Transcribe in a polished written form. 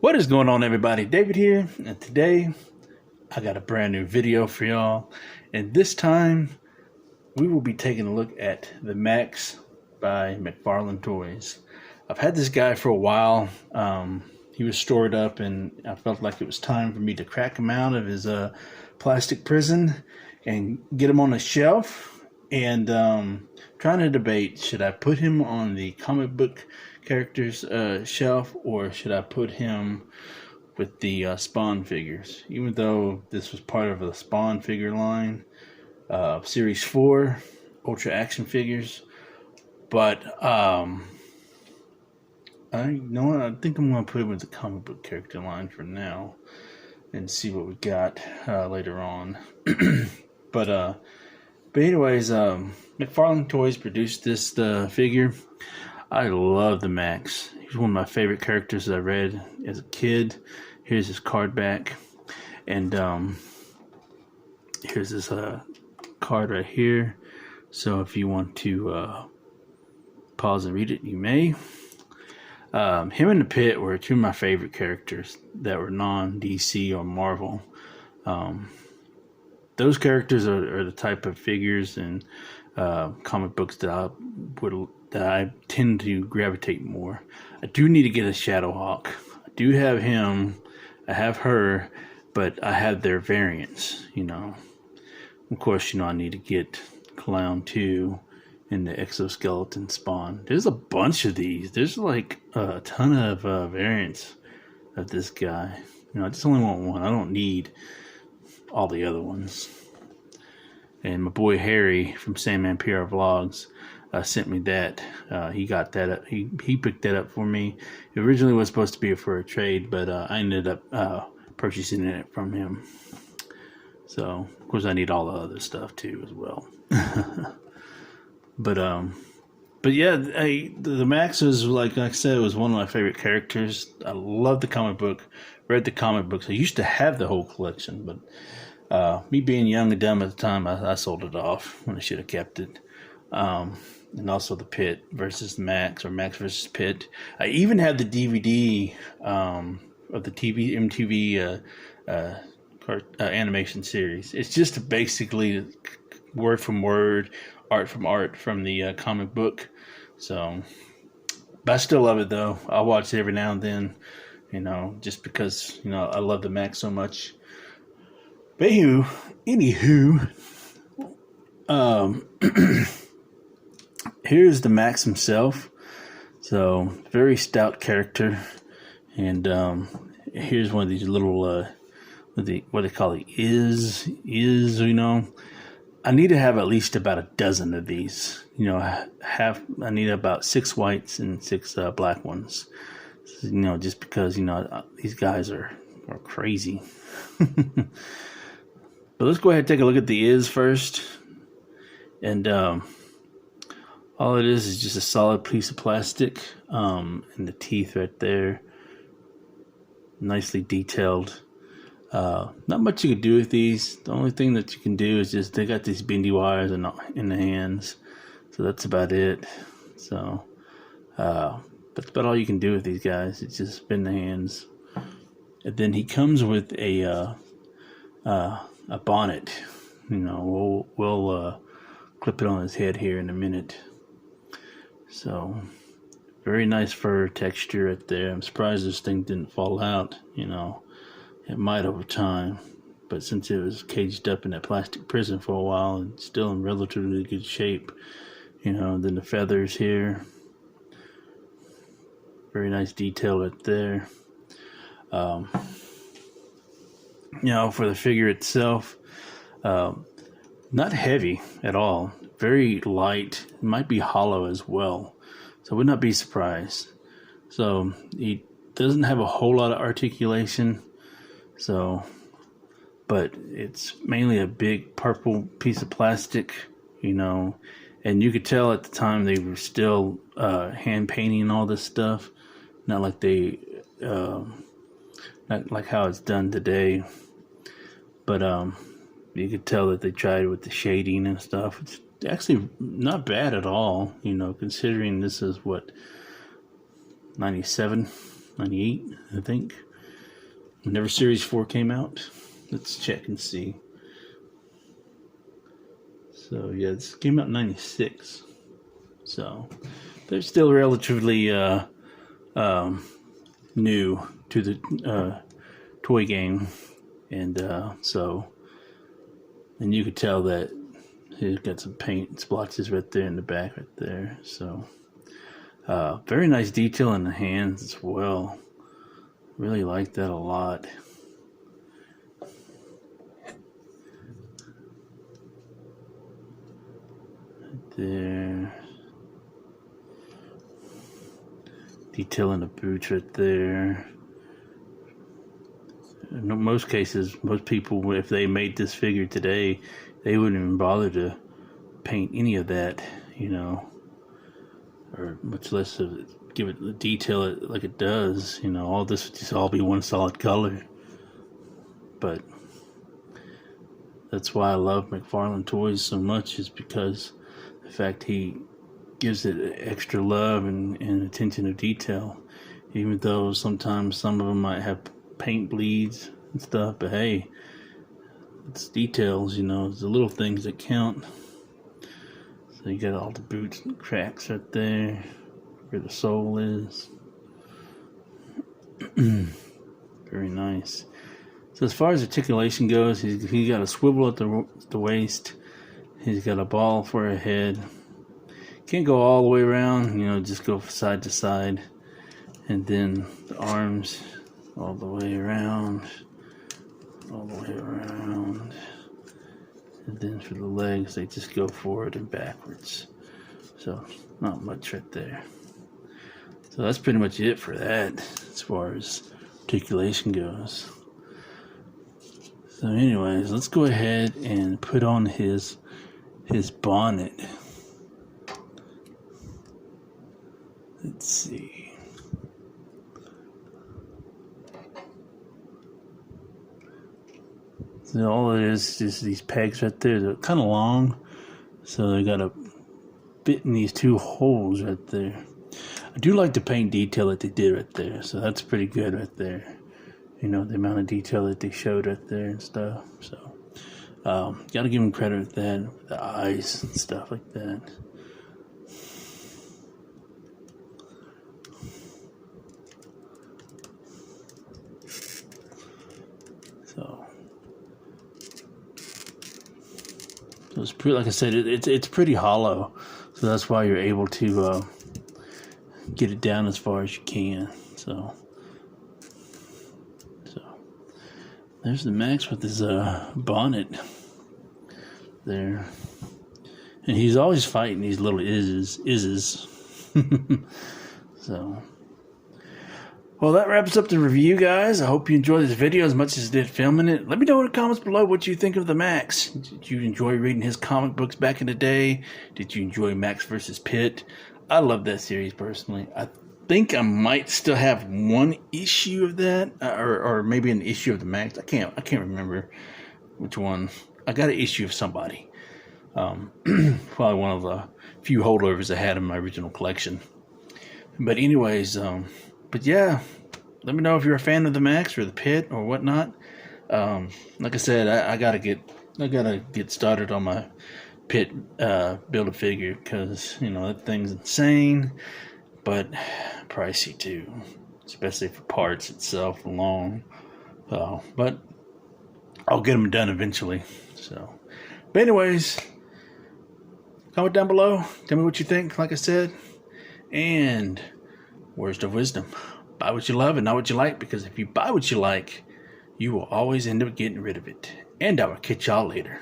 What is going on, everybody? David here, and today I got a brand new video for y'all. And this time we will be taking a look at the Maxx by MacFarlane Toys. I've had this guy for a while. He was stored up, and I felt like it was time for me to crack him out of his plastic prison and get him on a shelf. And trying to debate, should I put him on the comic book characters shelf, or should I put him with the Spawn figures? Even though this was part of the Spawn figure line, Series 4 Ultra Action figures, but I think I'm going to put him with the comic book character line for now and see what we got later on. But anyways, MacFarlane Toys produced this figure. I love the Maxx. He's one of my favorite characters that I read as a kid. Here's his card back, and here's this card right here. So if you want to pause and read it, you may. Him and the Pit were two of my favorite characters that were non-DC or Marvel. Those characters are the type of figures and comic books that I tend to gravitate more. I do need to get a Shadowhawk. I do have him. I have her, but I have their variants. Of course, I need to get Clown 2 and the exoskeleton Spawn. There's a bunch of these. There's like a ton of variants of this guy. I just only want one. I don't need all the other ones. And my boy Harry from SanmanPRvlogs sent me that. He got that. He picked that up for me. It originally was supposed to be for a trade, but I ended up purchasing it from him. So of course I need all the other stuff too as well. But yeah, the Maxx was like I said, it was one of my favorite characters. I love the comic book. Read the comic books. I used to have the whole collection, but me being young and dumb at the time, I sold it off when I should have kept it. And also the Pit versus Maxx, or Maxx versus Pit. I even have the DVD of the MTV animation series. It's just basically word from word, art from art from the comic book. So, but I still love it though. I watch it every now and then, just because I love the Maxx so much. But anywho, here's the Maxx himself. So very stout character, and here's one of these little what they call it is. I need to have at least about a dozen of these. I need about 6 whites and 6 black ones. Just because these guys are crazy. But let's go ahead and take a look at the is first. And all it is just a solid piece of plastic. And the teeth right there. Nicely detailed. Not much you can do with these. The only thing that you can do is just, they got these bendy wires in the hands. So that's about it. So, that's about all you can do with these guys. It's just bend the hands. And then he comes with a bonnet. We'll clip it on his head here in a minute. So very nice fur texture right there. I'm surprised this thing didn't fall out. It might over time, but since it was caged up in that plastic prison for a while and still in relatively good shape, then the feathers here, very nice detail right there. For the figure itself, not heavy at all, very light. It might be hollow as well, so I would not be surprised. So he doesn't have a whole lot of articulation, but it's mainly a big purple piece of plastic, and you could tell at the time they were still hand painting all this stuff, not like not like how it's done today. But you could tell that they tried with the shading and stuff. It's actually not bad at all, considering this is what, 97, 98, I think. Whenever Series 4 came out. Let's check and see. So yeah, this came out in 96. So they're still relatively new to the toy game, and and you could tell that he's got some paint splotches right there in the back, right there. So very nice detail in the hands as well. Really like that a lot. Right there. Detail in the boots right there. In most cases, most people, if they made this figure today, they wouldn't even bother to paint any of that, you know, or much less of it, give it the detail it like it does. You know, all this would just all be one solid color. But that's why I love MacFarlane Toys so much, is because the fact he gives it extra love and attention to detail, even though sometimes some of them might have paint bleeds and stuff, but hey, it's details, you know, it's the little things that count. So you got all the boots and cracks right there where the sole is. Very nice. So as far as articulation goes, he's got a swivel at the waist, he's got a ball for a head. Can't go all the way around, you know, just go side to side. And then the arms all the way around, all the way around. And then for the legs, they just go forward and backwards. So not much right there. So that's pretty much it for that as far as articulation goes. So anyways, let's go ahead and put on his bonnet. Let's see. So all it is just these pegs right there. They're kind of long, so they got to fit in these two holes right there. I do like the paint detail that they did right there, so that's pretty good right there. You know, the amount of detail that they showed right there and stuff. So, got to give them credit with that, with the eyes and stuff like that. So it's pretty, like I said, it's pretty hollow, so that's why you're able to get it down as far as you can. So there's the Maxx with his bonnet there, and he's always fighting these little izzes. So. Well, that wraps up the review, guys. I hope you enjoyed this video as much as I did filming it. Let me know in the comments below what you think of the Maxx. Did you enjoy reading his comic books back in the day? Did you enjoy Maxx vs. Pit? I love that series personally. I think I might still have one issue of that, or maybe an issue of the Maxx. I can't remember which one. I got an issue of somebody. Probably one of the few holdovers I had in my original collection. But anyways, but yeah, let me know if you're a fan of the Maxx or the Pit or whatnot. Like I said, I gotta get started on my Pit build a figure, because you know that thing's insane, but pricey too, especially for parts itself alone. But I'll get them done eventually. So, but anyways, comment down below. Tell me what you think. Like I said, and words of wisdom: buy what you love and not what you like, because if you buy what you like, you will always end up getting rid of it. And I will catch y'all later.